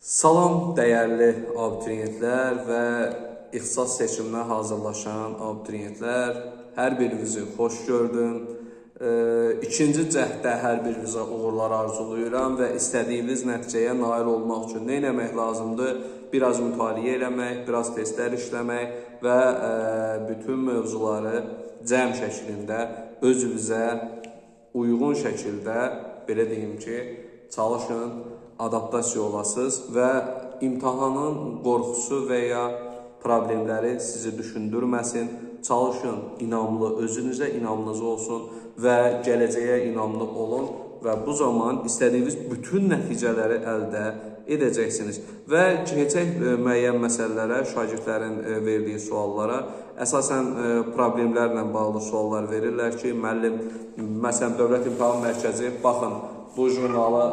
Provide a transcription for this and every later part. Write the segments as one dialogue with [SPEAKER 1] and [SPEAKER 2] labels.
[SPEAKER 1] Salam dəyərli abituriyentlər və ixtisas seçiminə hazırlaşan abituriyentlər, hər birinizi xoş gördüm. İkinci cəhddə hər birinizə uğurlar arzulayıram və istədiyiniz nəticəyə nail olmaq üçün nə etmək lazımdır? Biraz mütaliə eləmək, biraz testlər işləmək və bütün mövzuları cəm şəklində özünüzə uyğun şəkildə, belə deyim ki, çalışın, adaptasiya olasınız və imtahanın qorxusu və ya problemləri sizi düşündürməsin. Çalışın, inamlı, özünüzə inamınız olsun və gələcəyə inamlı olun və bu zaman istədiyiniz bütün nəticələri əldə edəcəksiniz. Və keçək müəyyən məsələlərə, şagirdlərin verdiyi suallara. Əsasən problemlərlə bağlı suallar verirlər ki, müəllim, məsələn, Dövlət İmtahan Mərkəzi, baxın, bu jurnalı,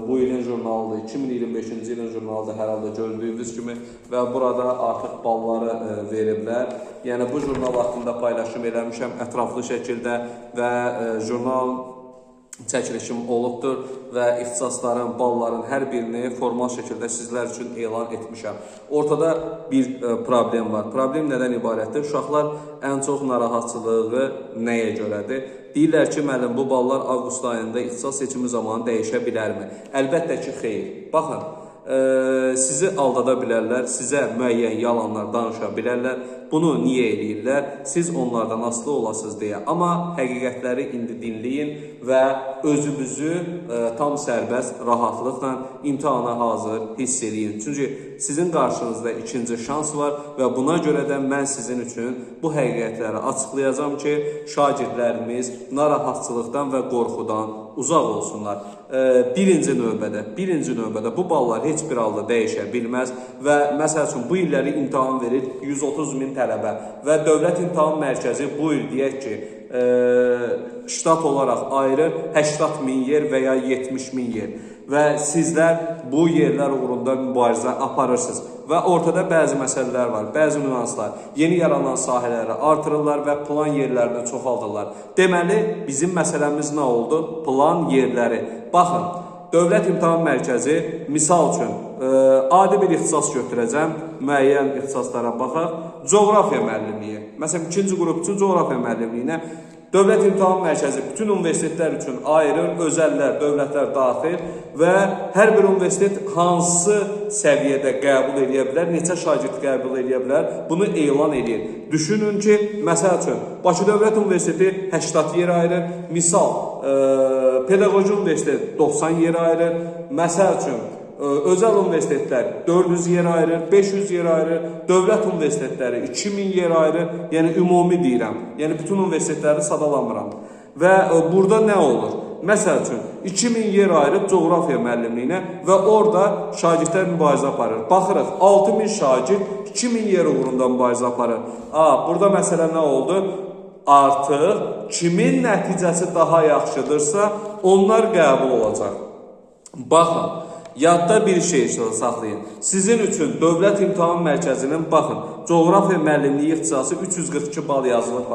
[SPEAKER 1] bu ilin jurnalıdır, 2025-ci ilin jurnalıdır hər halda gördüyünüz kimi və burada artıq balları veriblər. Yəni, bu jurnal haqqında paylaşım eləmişəm ətraflı şəkildə və jurnal çəkilişim olubdur və ixtisasların, balların hər birini formal şəkildə sizlər üçün elan etmişəm. Ortada bir problem var. Problem nədən ibarətdir? Uşaqlar ən çox narahatçılığı nəyə görədir? Deyirlər ki, müəllim, bu ballar avqust ayında ixtisas seçimi zamanı dəyişə bilərmi? Əlbəttə ki, xeyr. Baxın, sizi aldada bilərlər, sizə müəyyən yalanlar danışa bilərlər. Bunu niyə eləyirlər? Siz onlardan asılı olasınız deyə. Amma həqiqətləri indi dinləyin və özünüzü tam sərbəst, rahatlıqla imtahana hazır hiss eləyin. Çünki sizin qarşınızda ikinci şans var və buna görə də mən sizin üçün bu həqiqətləri açıqlayacağam ki, şagirdlərimiz narahatçılıqdan və qorxudan uzaq olsunlar. Birinci növbədə bu ballar heç bir halda dəyişə bilməz və məsəl üçün bu illəri imtahan verir 130 min tələbə və Dövlət İmtahan Mərkəzi bu il deyək ki, ştat olaraq ayrı 80 min yer və ya 70 min yer və sizlər bu yerlər uğrunda mübarizə aparırsınız və ortada bəzi məsələlər var, bəzi nüanslar, yeni yaranan sahələri artırırlar və plan yerlərini çoxaldırlar. Deməli, bizim məsələmiz nə oldu? Plan yerləri. Baxın, Dövlət İmtahan Mərkəzi, misal üçün, adi bir ixtisas götürəcəm, müəyyən ixtisaslara baxaq, coğrafiya müəllimliyi. Məsələn, ikinci qrup üçün coğrafiya müəllimliyinə Dövlət İmtahan Mərkəzi bütün universitetlər üçün ayırır, özəllər, dövlətlər daxil və hər bir universitet hansı səviyyədə qəbul edə bilər, neçə şagird qəbul edə bilər, bunu elan edir. Düşünün ki, məsəl üçün, Bakı Dövlət Universiteti 80 yer ayırır, misal, Pedaqoji Universitet 90 yer ayırır, məsəl üçün, özəl universitetlər 400 yer ayırır, 500 yer ayırır, dövlət universitetləri 2000 yer ayırır, yəni ümumi deyirəm, yəni bütün universitetləri sadalamıram. Və burada nə olur? Məsəl üçün, 2000 yer ayırıb coğrafiya müəllimliyinə və orada şagirdlər mübarizə aparır. Baxırıq, 6000 şagird 2000 yer uğrunda mübarizə aparır. Burada məsələ nə oldu? Artıq kimin nəticəsi daha yaxşıdırsa, onlar qəbul olacaq. Baxın, yadda bir şey saxlayın. Sizin üçün Dövlət İmtahan Mərkəzinin, baxın, coğrafiya müəllimliyi ixtisası 342 bal yazılıb.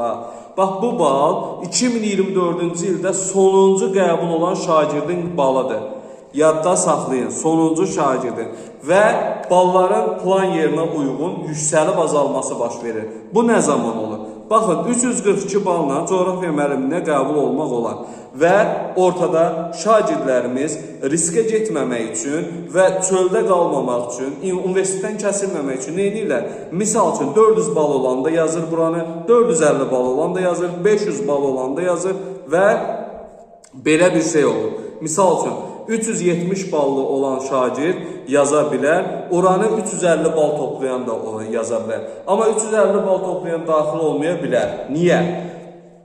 [SPEAKER 1] Bax, bu bal 2024-cü ildə sonuncu qəbul olan şagirdin balıdır. Yadda saxlayın, sonuncu şagirdin və balların plan yerinə uyğun yüksəlib azalması baş verir. Bu nə zaman olur? Baxın, 342 balla coğrafiya müəlliminə qəbul olmaq olar və ortada şagirdlərimiz riskə getməmək üçün və çöldə qalmamaq üçün, universitetdən kəsilməmək üçün nə edirlər? Misal üçün, 400 bal olanda yazır buranı, 450 bal olanda yazır, 500 bal olanda yazır və belə bir şey olur. Misal üçün, 370 ballı olan şagird yaza bilər, oranı 350 bal toplayan da yaza bilər. Amma 350 bal toplayan daxil olmaya bilər. Niyə?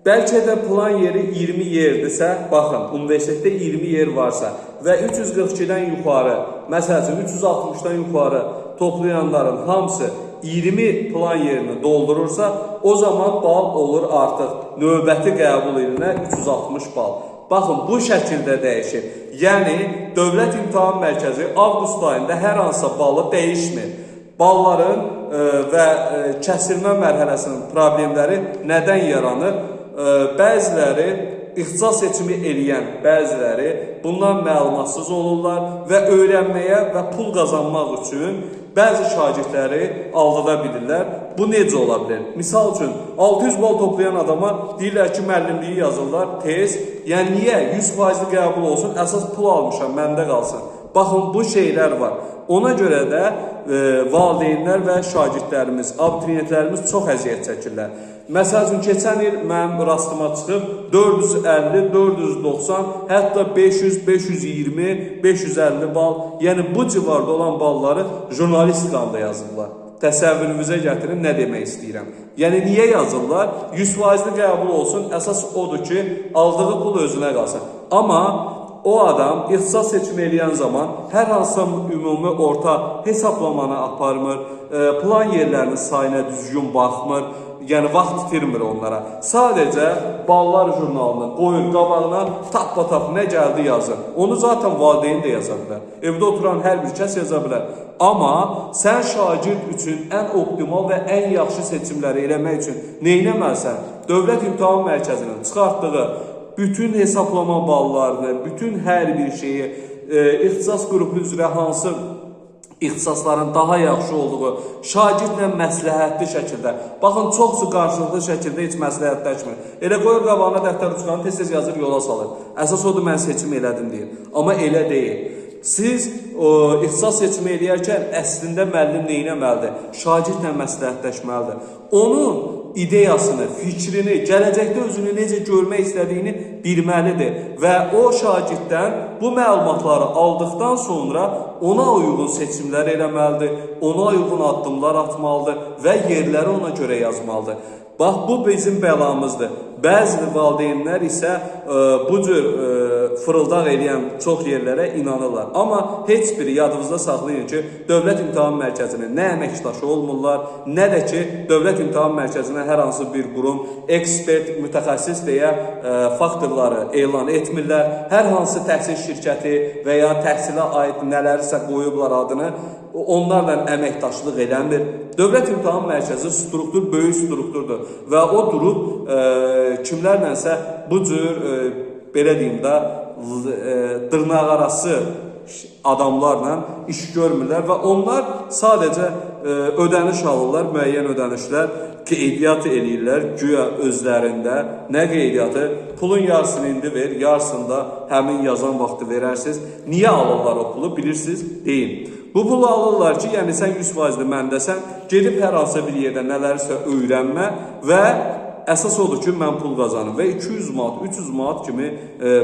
[SPEAKER 1] Bəlkə də plan yeri 20 yerdirsə, baxın, universitetdə 20 yer varsa və 342-dən yuxarı, məsəl üçün 360-dan yuxarı toplayanların hamısı 20 plan yerini doldurursa, o zaman bal olur artıq növbəti qəbul ilinə 360 bal. Baxın, bu şəkildə dəyişir. Yəni, Dövlət İmtahan Mərkəzi avqust ayında hər hansısa balı dəyişmir. Balların və kəsilmə mərhələsinin problemləri nədən yaranır? Bəziləri ixtisas seçimi eləyən bəziləri bundan məlumatsız olurlar və öyrənməyə və pul qazanmaq üçün bəzi şagirdləri aldada bilirlər. Bu necə ola bilər? Misal üçün, 600 bal toplayan adama deyirlər ki, müəllimliyi yazırlar, tez. Yəni, niyə? 100% qəbul olsun, əsas pul almışam, məndə qalsın. Baxın, bu şeylər var. Ona görə də valideynlər və şagirdlərimiz, abituriyentlərimiz çox əziyyət çəkirlər. Məsəl üçün, keçən il mənim rastıma çıxıb 450, 490, hətta 500, 520, 550 bal, yəni bu civarda olan balları jurnalistikamda yazırlar. Təsəvvürünüzə gətirin, nə demək istəyirəm. Yəni, niyə yazırlar? 100% qəbul olsun, əsas odur ki, aldığı pul özünə qalsın. Amma o adam ixtisas seçimi eləyən zaman hər hansı ümumi orta hesablamanı aparmır, plan yerlərinin sayına düzgün baxmır, yəni vaxt itirmir onlara. Sadəcə ballar jurnalını qoyur qabağına, tap-tap nə gəldi yazır. Onu zaten valideyn də yaza bilər. Evdə oturan hər bir kəs yaza bilər. Amma sən şagird üçün ən optimal və ən yaxşı seçimləri eləmək üçün neynəməlisən? Dövlət İmtahan Mərkəzinin çıxartdığı bütün hesablama ballarını, bütün hər bir şeyi, ixtisas qrupu üzrə hansı ixtisasların daha yaxşı olduğu şagirdlə məsləhətli şəkildə. Baxın, çoxsu qarşılıqlı şəkildə heç məsləhətləşmir. Elə qoyur qabağına dəftər uçqanı tez-tez yazır, yola salır. Əsas odur, mən seçim elədim deyir. Amma elə deyil. Siz ixtisas seçimi eləyərkən əslində müəllim neynəməlidir? Şagirdlə məsləhətləşməlidir. Onun ideyasını, fikrini, gələcəkdə özünü necə görmək istədiyini bilməlidir. Və o şagirddən bu məlumatları aldıqdan sonra ona uyğun seçimlər eləməlidir, ona uyğun addımlar atmalıdır və yerləri ona görə yazmalıdır. Bax, bu bizim bəlamızdır. Bəzi valideynlər isə bu cür fırıldaq eləyən çox yerlərə inanırlar. Amma heç biri yadınızda saxlayın ki, Dövlət İmtahan Mərkəzinin nə əməkdaşı olmurlar, nə də ki, Dövlət İmtahan Mərkəzinə hər hansı bir qurum, ekspert, mütəxəssis deyə faktorları elan etmirlər. Hər hansı təhsil şirkəti və ya təhsilə aid nələrsə qoyublar adını, onlarla əməkdaşlıq eləmir. Dövlət İmtahan Mərkəzi struktur böyük strukturdur və o durub kimlərlənsə bu cür, belə deyim də, dırnaqarası adamlarla iş görmürlər və onlar sadəcə ödəniş alırlar, müəyyən ödənişlər, qeydiyyat eləyirlər, güya özlərində. Nə qeydiyyatı? Pulun yarısını indi ver, yarısını da həmin yazan vaxtı verərsiniz. Niyə alırlar o pulu? Bilirsiniz? Deyin. Bu pulu alırlar ki, yəni sən 100% məndəsən, gedib hər hansı bir yerdə nələrsə öyrənmə və əsas odur ki, mən pul qazanım və 200 manat, 300 manat kimi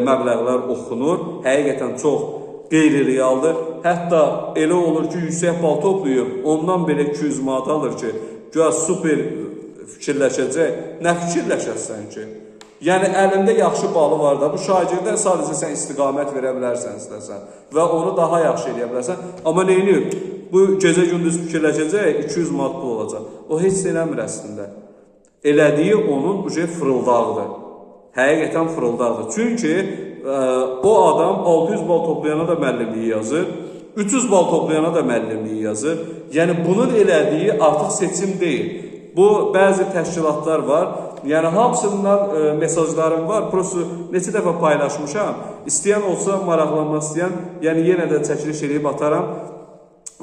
[SPEAKER 1] məbləğlər oxunur. Həqiqətən çox qeyri-realdır. Hətta elə olur ki, yüksək bal toplayıb, ondan belə 200 manat alır ki, güya super fikirləşəcək. Nə fikirləşəsən ki? Yəni, əlində yaxşı balı var da, bu şagirdən sadəcə sən istiqamət verə bilərsən istəsən və onu daha yaxşı eləyə bilərsən. Amma neyini? Bu gecə-gündüz fikirləşəcək, 200 manat pul olacaq. O heç eləmir əslində. Elədiyi onun fırıldaqdır. Həqiqətən fırıldaqdır. Çünki o adam 600 bal toplayana da müəllimliyi yazır, 300 bal toplayana da müəllimliyi yazır. Yəni, bunun elədiyi artıq seçim deyil. Bu, bəzi təşkilatlar var. Yəni, hamısından mesajlarım var. Prosto neçə dəfə paylaşmışam. İstəyən olsa, maraqlanmaq istəyən, yəni yenə də çəkiliş edib ataram.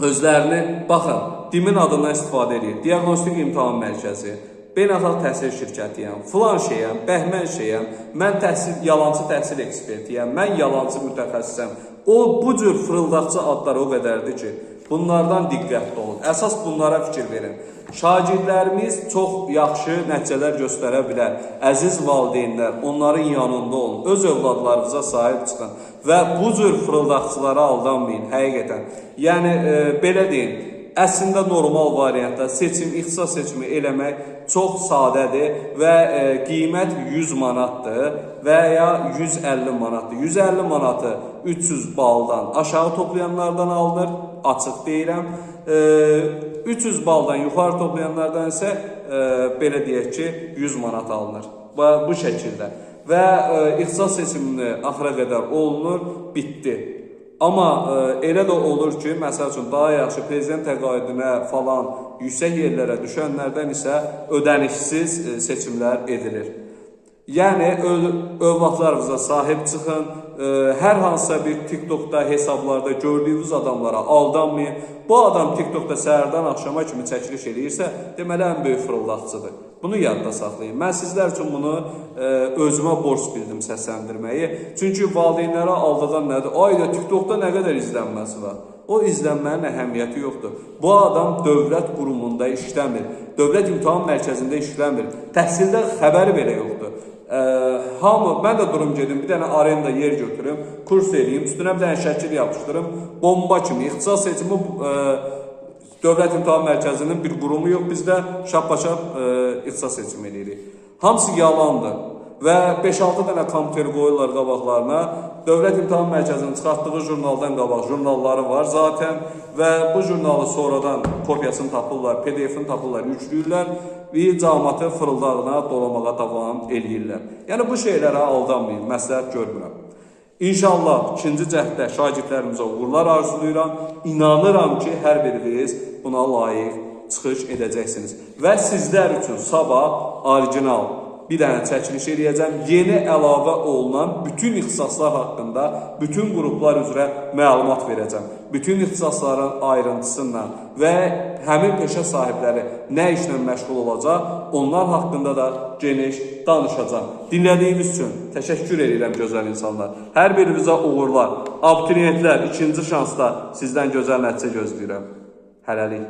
[SPEAKER 1] Özlərini, baxın, DİM-in adından istifadə edir. Diaqnostik İmtahan Mərkəzi, beynəlxalq təhsil şirkətiyəm, filan şeyəm, bəhmən şeyəm, mən yalancı təhsil ekspertiyəm, mən yalancı mütəxəssisəm. O, bu cür fırıldaqçı adlar o qədərdir ki, bunlardan diqqətli olun. Əsas bunlara fikir verin. Şagirdlərimiz çox yaxşı nəticələr göstərə bilər. Əziz valideynlər, onların yanında olun. Öz övladlarınıza sahib çıxın. Və bu cür fırıldaqçılara aldanmayın, həqiqətən. Yəni, belə deyim, əslində normal variantda ixtisas seçimi eləmək çox sadədir və qiymət 100 manatdır və ya 150 manatdır. 150 manatı 300 baldan aşağı toplayanlardan alınır, açıq deyirəm. 300 baldan yuxarı toplayanlardan isə belə deyək ki, 100 manat alınır. Bu şəkildə. Və ixtisas seçimini axıra qədər olunur, bitdi. Amma elə də olur ki, məsəl üçün, daha yaxşı prezident təqaüdünə falan yüksək yerlərə düşənlərdən isə ödənişsiz seçimlər edilir. Yəni övladlarınıza sahib çıxın. Hər hansısa bir TikTokda, hesablarda gördüyünüz adamlara aldanmayın. Bu adam TikTokda səhərdən axşama kimi çəkiliş eləyirsə, deməli ən böyük fırıldaqçıdır. Bunu yadda saxlayın. Mən sizlər üçün bunu özümə borc bildim səsləndirməyi. Çünki valideynlərə aldadan nədir? Ayda TikTokda nə qədər izlənməsi var? O izlənmənin əhəmiyyəti yoxdur. Bu adam dövlət qurumunda işləmir. Dövlət imtahan mərkəzində işləmir. Təhsildə xəbəri belə yoxdur. Mən də durum gedim, bir dənə arenda yer götürüm, kurs eləyim, üstünə bir dənə şəkil yapışdırım, bomba kimi. İxtisas seçimi Dövlət İmtahan Mərkəzinin bir qurumu yox, bizdə şap-şap ixtisas seçimi eləyirik. Hamısı yalandır və 5-6 dənə kompüteri qoyurlar qabaqlarına. Dövlət İmtahan Mərkəzinin çıxartdığı jurnaldan qabaq jurnalları var zaten və bu jurnalı sonradan kopyasını tapırlar, PDF-ini tapırlar, yükləyirlər və cəmiyyəti fırıldağına dolamağa davam eləyirlər. Yəni bu şeylərə aldanmayın, məsləhət görmürəm. İnşallah ikinci cəhddə şagirdlərimizə uğurlar arzulayıram. İnanıram ki, hər biriniz buna layiq çıxış edəcəksiniz. Və sizlər üçün sabah orijinal bir dənə çəkiliş eləyəcəm. Yeni əlavə olunan bütün ixtisaslar haqqında, bütün qruplar üzrə məlumat verəcəm. Bütün ixtisasların ayrıntısıyla və həmin peşə sahibləri nə işlə məşğul olacaq, onlar haqqında da geniş danışacağım. Dinlədiyiniz üçün təşəkkür edirəm gözəl insanlar. Hər birinizə uğurlar. Abituriyentlər ikinci şansda sizdən gözəl nəticə gözləyirəm. Hələlik.